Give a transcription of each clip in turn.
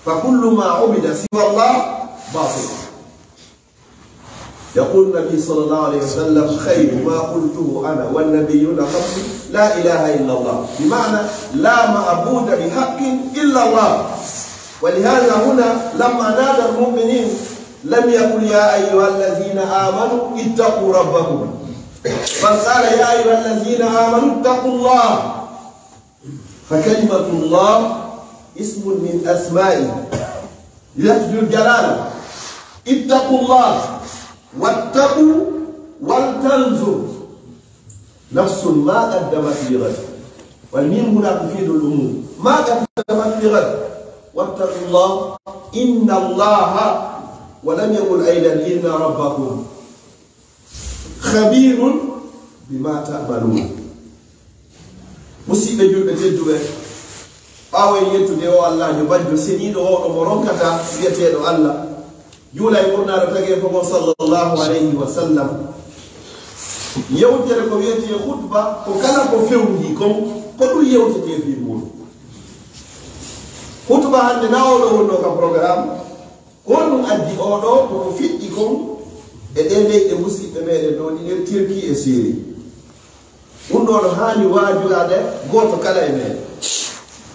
فكل ما عبد سوى الله باطل. يقول النبي صلى الله عليه وسلم خير ما قلته أنا والنبيون قبلي لا إله إلا الله، بمعنى لا معبود بحق إلا الله. ولهذا هنا لما نادى المؤمنين لم يقل يا أيها الذين آمنوا اتقوا ربكم، بل قال يا أيها الذين آمنوا اتقوا الله. فكلمة الله اسم من أسمائه لفظ الجلالة. اتقوا الله واتقوا ولتنظر نفس ما قدمت لغد، والميم هنا تفيد الأمور، ما قدمت لغد. واتقوا الله إن الله، ولم يقل أيضا إن ربكم خبير بما تعملون. musidɓe julɓe tedduɓe ɓaawen yettude o allah jo bajjo seniiɗo oɗo mo ronkata wiyeteeɗo allah juula e ɓurnaɗo tagi fomo sallllahu alayhi wa sallam. yewtere ko wiyete hutba ko kala ko fewndi kon ko ɗum yewtete fi muɗum. hutba hannde na oɗo wonno ka programme ko ɗum addi oɗo koko fiɗɗi kon e ɗe leyɗe musidɓe meɗen ɗo ɗiɗen Turki e Syrie. ɗum ɗo no haani waajurade gooto kala e men.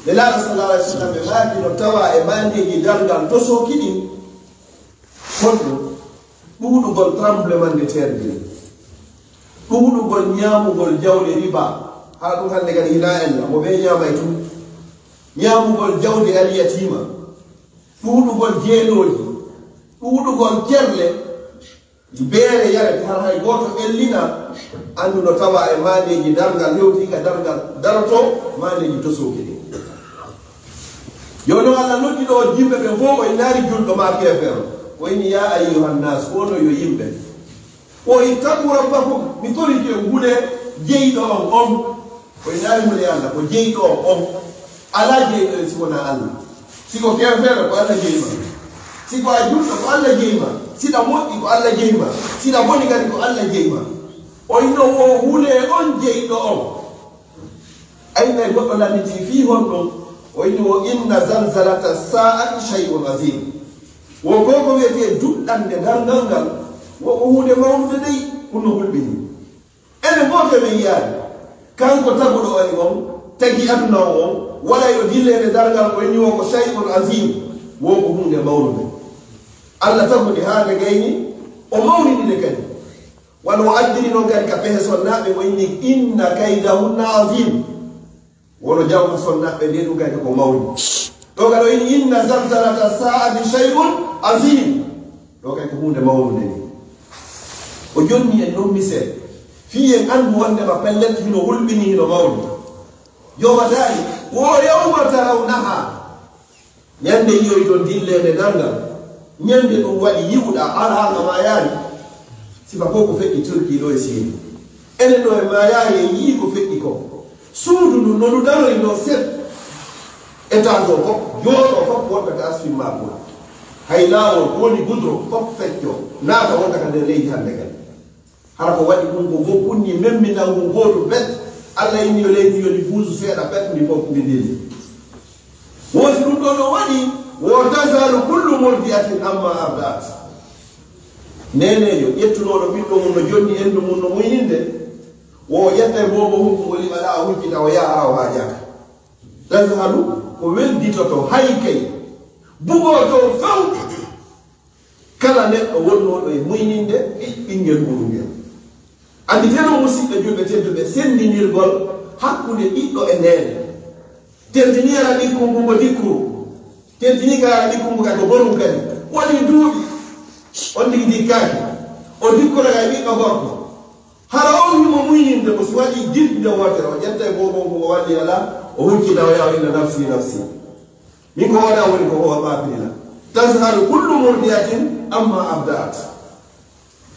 Nelaaɗo sallallahu alaihi wasallam ɓe maaki no tawa e mandeji dargal tosooki ɗin honɗum ɗuuɗugol tremblement de terre ɗin, ɗuuɗugol ñaamugol jawɗe riba. haa ɗum hannde kadi hina en mo ɓe ñaamay tun, ñaamugol jawɗe aliyatima, ɗuuɗugol jeenooji, ɗuuɗugol kerle beere yarete har hay gooto ellina anndu no tawa e maaneji dargal hewtiga dargal daroto maaneji tosooki ɗin. yono allah noddi ɗo yimɓe ɓe fof o naari julɗo ma keefeero o inni ya ayyuhannas ono yo yimɓe o ittaqu rabbakum, mi toriki e ngule jeyɗo on o naari mune allah ko jeyɗo on ala jeyɗo e siwona allah. siko keefeero ko allah jeyma, siko a julɗo ko allah jeyma, siɗa moƴƴi ko allah jeyma, siɗa boni kadi ko allah jeyma. o inno o hule on jeyɗo on. ayna e goɗɗo lamiti fi hon ɗon o inni wo inna zalzalata sa'ati shay'un azim. wo koko wiyete duɗɗande dargal ngal wo ko hunde mawnude dey hunno hulɓini. ene goto men yiyaade kanko taguɗo wani on tagi aduna on wala yo dillede dargal o inni wo ko shay'un azim, wo ko hunde mawnude. allah tagudi haade gayni o mawnidine kadi wano o addiri noon kadi ka pehe sonnaɓe o inni inna kaydahunna azim, wono jawta sonnaɓe nde ɗum kadi ko mawni. ɗo kadi o inni inna zalzalata sa'ati shay'un azim, ɗo kadi ko hunde mawnude ni. o jonni en noon misel fi en anndu wondema pellet hino hulɓini hino mawni. yowatani wo yawma tarawnaha, ñande yiyoy to dillede dargal, ñande ɗum waɗi yiwɗa alhaga ma yaari. sifa ko ko feƴƴi Turki ɗo e Syrie, enen ɗo e ma yaari e yii ko feƴƴi ko. suudu ndu no ndu daroy ɗo set étage o fof jooɗo fof wonta ka asfin makula, hay laawol woni goudron fof fecco naata wonta ka nder leydi hannde kadi. hara ko waɗi ɗum ko fof kunni memminal ngu gooto bet allah inni yo leydi yoni buusu seeɗa bet ndi fof ndi ndili. wosi ɗum ɗo ɗo waɗi wo tasalu kullu murdiatin amma ardat. nenejo ƴettunoɗo ɓiɗɗo mum no jonni endu mum no muyninde, wo ƴetta e bobo hunko o liɓaɗa o huccita o yaha o haajaka. tasalu ko welditoto hay kay bugoto faw kala neɗɗo wonnoɗo e muyninde ɓinguel muɗum ngel. andi teno musidɓe julɓe tedduɓe sendinirgol hakkude ɓiɗɗo e nene. tentini ara ɗikkungu ngo dikkuru, tentini ka ara ɗikkungu kadi ko borum kadi waɗi duuɓi on digi dikkaki o dikkoraka e ɓiɗɗo gorko. hara on himo muyninde ko si waɗi jiɗde wotere o ƴetta e bobon ko o waɗi ala o huccita o yaw inna nafsi nafsi, min ko waɗa woni ko howa ɓapirila. tashalu kullu murdiatin amma abda'at.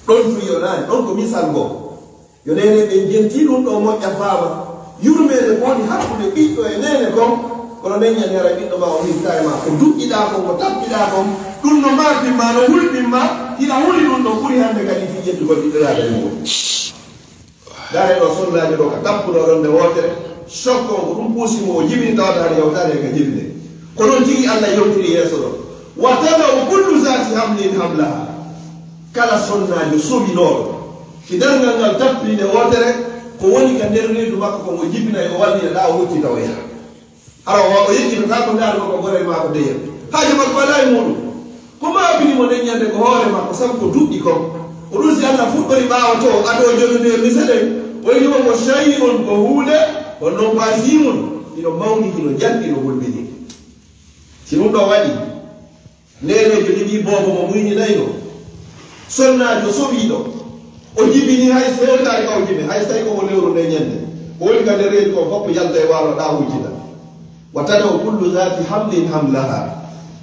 ɗon fu yonani ɗon ko misal ngo yo nene ɓe jenti ɗum ɗo moƴƴa faama yurmede ko woni hakkude ɓiɗɗo e nene kon kono neññani hara ɓiɗɗo ma o hitta e ma ko duƴƴiɗa kon ko tappiɗa kon ɗum no mapinma no hulɓinma hiɗa huli ɗum ɗo ɓuri hande kadi fi ƴettugol ɓiɗɗoyaɓe e mum. dare ɗo sonnaji ɗo ka tappuɗo ɗon nde wotere choc on ko ɗum puusimo o jibini tawata hade yawtade ka jibine kono tigi Allah yowtiri yeso ɗo wa tadau kullu zati hamlin hamlaha kala sonnajo soɓinoɗo si dargal ngal tappinde wotere ko woni ka nder reedu makko komo jibina o wallina ɗa o huccita o yaha ara o yeccitata ko ndaar ko gore ma ko deyel haaji makko ala e muɗum ko mabinimo leññande ko hoore makko sabu ko duɗɗi kon ko ɗum si Allah fuɗɗori ɓaawa to aɗo jogude misaɗen woynimo ko shay'un ko huunde ko non basimun ino mawni ino jalɗi no wolbini si ɗum ɗo waɗi ndenejo ɗiɗi boobo mo muyninayno sonnajo soɓiɗo o jibini hay sewtari kaw jibe hay tawi koko lewru nde ñande ko woni ka nder reedu ko fof yalta e waalo ɗa hujjita wa tadau kullu zati hamlin hamlaha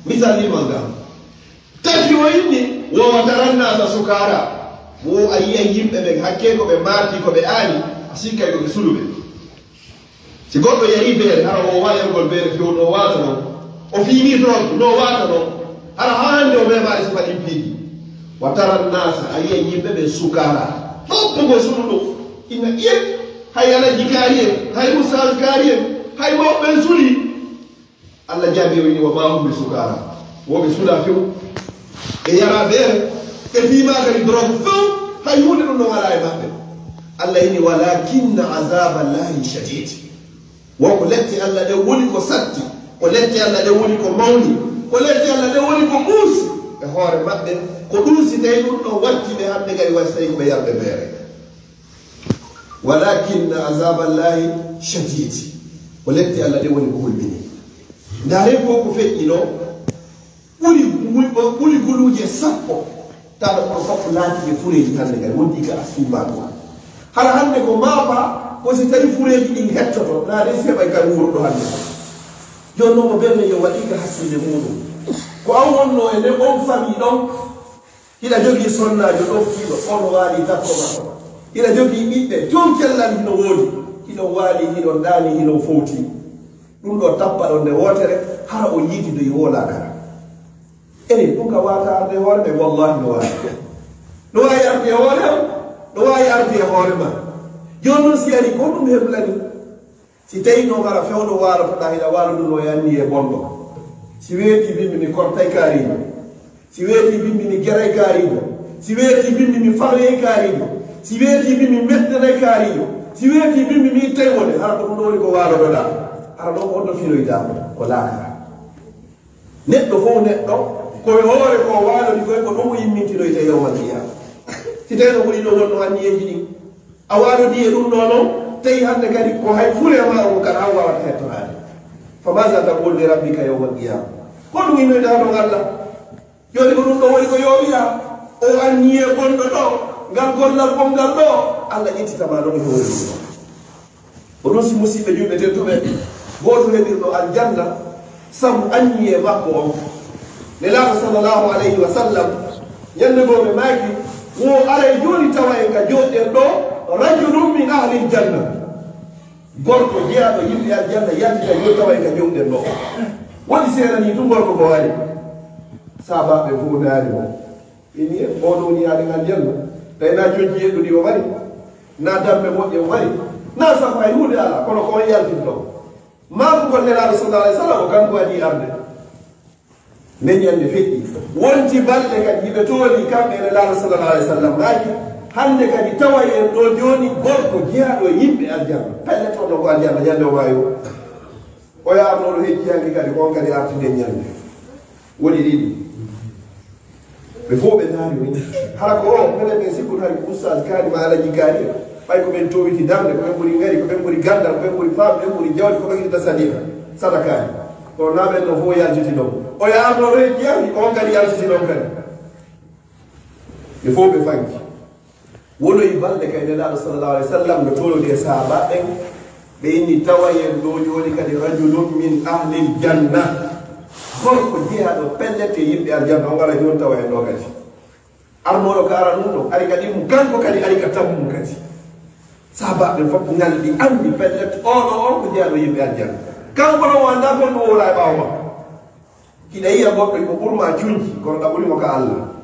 misalima ngam taki o inni wowa tarannasa sukara wo a yiya yimɓe ɓe hakke ko ɓe marti ko ɓe aani a sikkay ko ɓe suluɓe si goɗɗo yari beere hara o wayergol beere fewno o wata noon o fiini toon no wata noon hara ha hande o memaɗe so faɗin piigi wa tarannasa a yiya yimɓe ɓe sukara ɗoppugo suluɗo ina ƴen hay alaji kaari en hay usage kaari en hay mawɓe suli Allah jaabi o ini wa ma hum bi sukara woɓe sula few ɓe yara beere ɓe fiima kadi drogue few hay hunde ɗum ɗon ala e maɓɓe Allah ini walakinna azaba llahi shadid wonko letti Allah ɗe woni ko satti ko letti Allah ɗe woni ko mawni ko letti Allah ɗe woni ko muusi e hoore maɓɓe ko ɗum si tawi ɗum ɗon watti ɓe hande kadi way so tawi ko ɓe yarɓe beere walakinna azaba llahi shadid ko letti Allah ɗe woni ko hulɓini ndaare ko ko feƴƴino ɓuri guluje sappo taɗa ko fof laati e fureji hannde kadi wondi ka asfima ɗum hara hannde ko maafa ko si tawi fureji ɗin hettoto naade seɓay kadi wuurɗo hannde joni noon mo berne yo waɗi ka hakkille muɗum ko an wonno e nde on famille ɗon hiɗa jogii sonnajo ɗoftiiɗo on waali takko makko hiɗa jogii ɓiɓɓe jon kellal hino woodi hiɗon waali hiɗon ɗaani hiɗon fowti ɗum ɗo tappa ɗon nde wootere hara o yiiti doyi woola kara enen ɗum ka wata arde e hoore ɓe wallahi no waawi no waawi arde e hoore o no waawi arde e hoore ma joni noon si ari ko ɗum heblani si tawi noon ara fewɗo waalotoɗa hiɗa waalo ɗum no yanni e bonɗo si weeti bimbi mi kortay kaariɗo si weeti bimbi mi geray kaariɗo si weeti bimbi mi faroyey kaariɗo si weeti bimbi mettanay kaariɗo si weeti bimbi mi ittay wone hara ko ɗum ɗo woni ko waalotoɗa hara ɗon ko onɗo filoytama ko laakara neɗɗo fof neɗɗo koye hoore ko waalodi koye ko ɗum o yimmintinoyta yawmal qiyama si tawi no ɓuri ɗo wonno hanniyeji ɗin a waalodi e ɗum ɗo noon tawi hannde kadi ko hay fure ma o kadi an wawata hettorade fa masa taqul li rabbika yawmal qiyama ko ɗum yimnoyta ɗon Allah joni ko ɗum ɗo woni ko yowiya o anniye gonɗo ɗo ngal gollal gongal ɗo Allah ƴettitama ɗon e hoore ɗum ko ɗum si musidɓe julɓe tedduɓe goto heɓirɗo aljanna sabu anniye makko on nelaɗo sallllahu alayhi wa sallam ñande goo ɓe maaki wo aray joni tawa en ka joɗɗen ɗo rajulum min ahli ljanna gorko jeyaɗo yimɓe aljanna yaltita yo tawa en ka jomɗen ɗo woɗi seerani tum gorko ko wari sabaɓe fof daari mo ini oɗo woni yaɗen aljanna tawi na joji yeɗɗuɗi o wari na damɓe moƴƴe o wari na sago hay hunde ala kono ko on yaltinɗo maako ko nelaɗo sallah alih w sallam o kanko waɗi arde neñande feƴƴi wonti balɗe kadi yiɓe tooli kamɓe ene laaɗo sallallah alih w sallam maaki hannde kadi tawa en ɗo joni gorko jeyaɗo yimɓe aljanna pelle toon no ko aljanna ñande o maayo o yaamnoɗo hecci hanki kadi kon kadi artide ñande woni ɗiɗi ɓe fof ɓe daari ni hara ko o minen ɓen sikkude hari oustage kaari ma alaji kaari ɓay ko ɓen towiti darde ko ɓen ɓuri ngari ko ɓen ɓuri gandal ko ɓen ɓuri faam ɓen ɓuri jawdi ko ɓen itta sadika sadakaari kono naɓen no fof yaltiti ɗon o yaamnoɗo hecci hanki on kadi yaltiti ɗon kadi ɓe fof ɓe fanki wonoyi balɗe kay nenaɗo sallallah alih w sallam no tolodi e sahaba ɓen ɓe inni tawayen ɗo joni kadi rajulum min ahlil janna gorko jeyaɗo pellete yimɓe aljanna on gara joni tawa en ɗo kadi arnoɗo ko ara ɗum ɗo ari kadi mum kanko kadi ari ka tammum kadi sahaba ɓen fof ngalɗi andi pellete oɗo on ko jeyaɗo yimɓe aljanna kanko ɗon o anda kon ɗum wola e ɓawa makko hiɗa yiya goɗɗo ko ɓurma cuñji kono ɗa ɓurimo ka Allah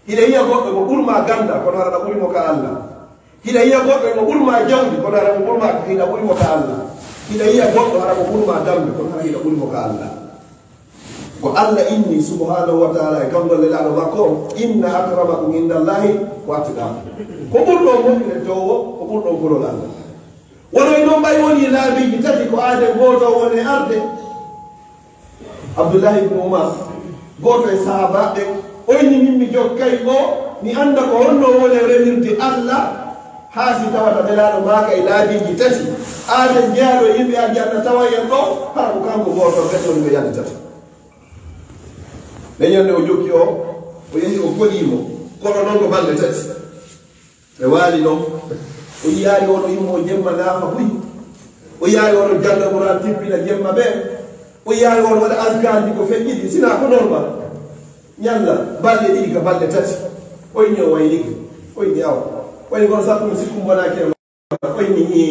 hiɗa yiya goɗɗo mo ɓurma ganda kono hara ɗa ɓurimo ka Allah hiɗa yiya goɗɗo mo ɓurma jawdi kono hara mo ɓurma hiɗa ɓurimo ka Allah hiɗa yiya goɗɗo hara mo ɓurma dambe kono hara hiɗa ɓurimo ka Allah ko Allah inni subhanahu wa ta'ala e kamɗo lelaɗo makko inna akramakum indallahi wattuɗa ko ɓurɗo moƴƴude dowo ko ɓurɗo gurol Allah wono e noon ɓay woni laabiji tati ko aade goto woni arde Abdoullahi ibn Umar goto e sahabaɓe oyni min mi jokkay o mi anda ko honno woni remirde Allah haa si tawata ɓelaɗo maaka e laabiji tati aade jeyaɗo yimɓe aljanna tawa en ɗo hara ko kanko goto ɓeɗɗon ɓe yaltata ɓe ñande o jokki o yehi o goɗimo kono noon ko balɗe tati ɓe waali ɗon o yiyaari oɗo yimmo jemma naafa buy o yiyaari oɗo jalla ɓuran tippina jemma ɓe o yiyaari oɗo waɗa alkalji ko feƴƴiɗi sina ko noon ba ñalla balɗe ɗiɗi ka balɗe tati oyni o wayniki oyni aw oyni kono sappo mi sikku mbonaki oyni hi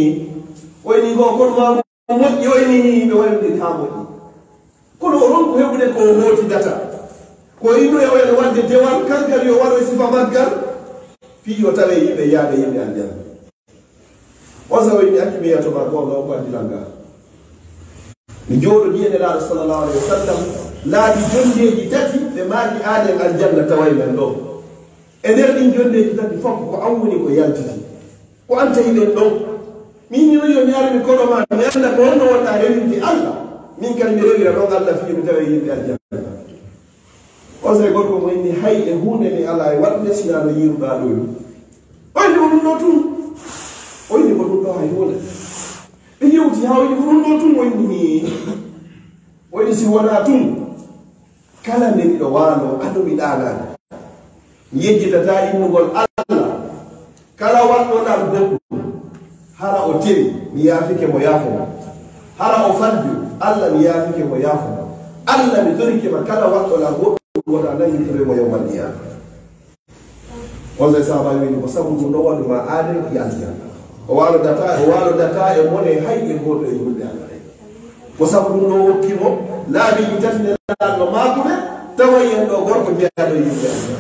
oyni ko kono ma moƴƴi oyni hi ɓe waynodiri ha moƴƴi kono o ronko heɓude ko hootidata ko ino e oyno wadde dewal kankari yo waɗo e sifa maggal fii o tawe yimɓe yaaɓe yimɓe aljanna on sa oyni acci mi yiyatoma gonga o ko addilanga mi jooɗo ɗiyeneɗaɗo sallllahu alayhi wa sallam laabi jondeji tati ɓe maaki aaden aljanna taway men ɗo e nder ɗin jondeji tati fof ko an woni ko yaltiti ko an tawi ɓen ɗon min ñino yo mi armi koɗo ma mi anda ko honno wonɗa rewirde Allah min kadi mi rewira ɗon Allah fii mi tawa yimɓe aljanna on say gorko mo inni hay e hunde mi ala e waɗde sinano yiruɗa ɗo yo oyni ko ɗum ɗo tun oyni ko ɗum ɗo hay hunde ɓe yewti ha oyni ko ɗum ɗo tun oyni si wona tun kala nde miɗo waano ando mi ɗanani mi yejjitata innugol Allah kala waɗɗoɗam goɗɗum hara o tewi mi yaafike mo yaafomo hara o faddu Allah mi yaafike mo yaafomo Allah mi dorikema kala waɗɗoɗam goɗɗum wona nangitore mo yowmal qiyama on say sahaba wini ko sabu ɗum ɗo waɗuma aade ki aljanna o walodata e mone hay e goto e yimɓe Allah ko sabu ɗum ɗo hokkimo laabiji tati ne laɗɗo makuɓe tawa en ɗo gorko jeeyaɗo yimɓe Allah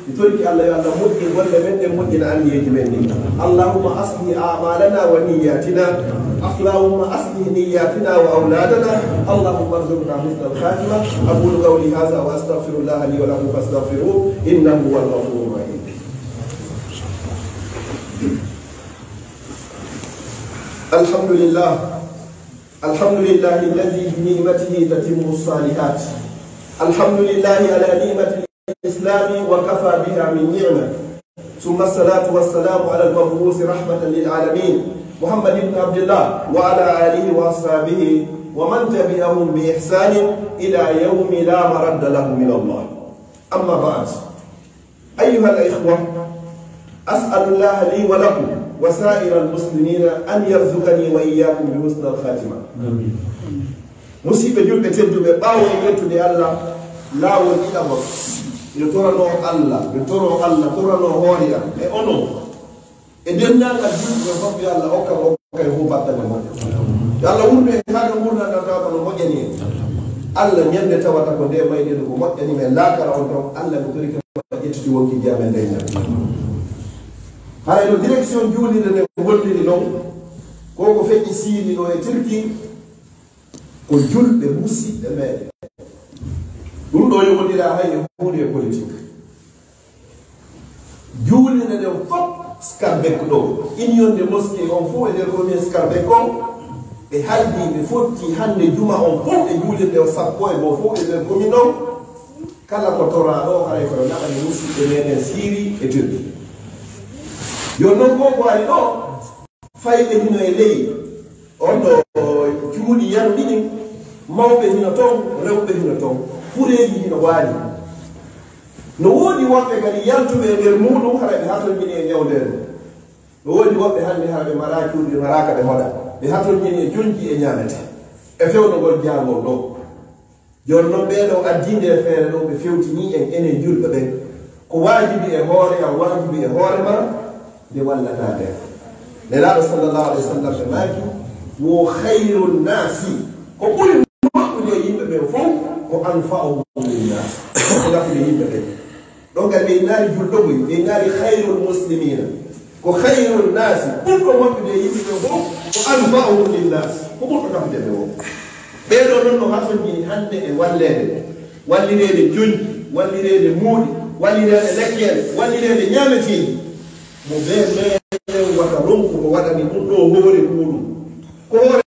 mi toriki Allah yo Allah moƴƴi golle men ɗe moƴƴina anniyeji men ni allahumma aslih a'malana wa niyyatina اللهم أصلح نياتنا وأولادنا اللهم ارزقنا حسن الخاتمة أقول قولي هذا وأستغفر الله لي ولكم فاستغفروه إنه هو الغفور الرحيم الحمد لله الذي بنعمته تتم الصالحات الحمد لله على نعمة الإسلام وكفى بها من نعمة ثم الصلاة والسلام على المبعوث رحمة للعالمين محمد بن عبد الله وعلى آله وأصحابه ومن تبعهم بإحسان إلى يوم لا مرد له من الله أما بعد أيها الإخوة أسأل الله لي ولكم وسائر المسلمين أن يرزقني وإياكم بحسن الخاتمة مصيبة جلبة تدوم باوي يتدي الله لا ولي أمر يتورنو الله تورنو هوريا أنو e dennagal julɓe fof yo Allah hokka e hubattane moƴƴo yo Allah wurno e kaga gurdadatawa no moƴƴani en Allah ñande tawata ko nde mayɗeɗo ko moƴƴani men laakara on ton Allah mi tori kama ƴettude wonki jamen ndeyna hayno direction juulide nde golliri noon koko feƴƴi siini ɗo e Turki ko julɓe musidɓe meɗen ɗum ɗo yogodira hay e hunde e politique juulide nden fof Skarbek ɗo union de mosquée on fof e nder commune Skarbek on ɓe haldi ɓe fotti hande juma on fof e juulirde o sappo e mo fof e nder commune on kala ko tora ɗo haray kono naɓani musidɓe meɗen Syrie e Turki yo noon ko ko ari ɗo fayɓe hino e ley on ɗo cuuɗi yano ɗiɗi mawɓe hino toon rewɓe hino toon fureeji hino waali no woodi woɓɓe kadi yaltuɓe e nder muɗum hara ɓe hatojini e ñawdere no woodi woɓɓe hannde hara ɓe mara cuuɗi maraka ɓe hoɗa ɓe hatojini e jonji e ñamete e fewnogol jaagol ɗo joni noon ɓeeɗo addinde e feere ɗo ɓe fewtini en enen julɓe ɓen ko waajibi e hoore am waajibi e hoore ma nde wallata nden nelaɗo sallllahu alayhi wa sallam ɓe maaki wo hayru nnasi ko ɓuri moƴƴude e yimɓe ɓen fof ko anfa'uhum linnas ko gafude yimɓe ɓen ɗon kadi ɓe naari julɗogoy ɓe naari hayrul muslimina ko hayrul nasi ɓurɗo moƴƴude e yimɓe ɓen fof ko anfa'uhum linnas ko ɓurɗo gafude ɓe o ɓeeɗo noon no hatojini hannde e wallede wallirede jonki wallirede muuɗi wallirede lekkele wallirede ñameteji mo ɓe meɗen wata ronku ko waɗani ɗum ɗo hoore muɗum ko hoore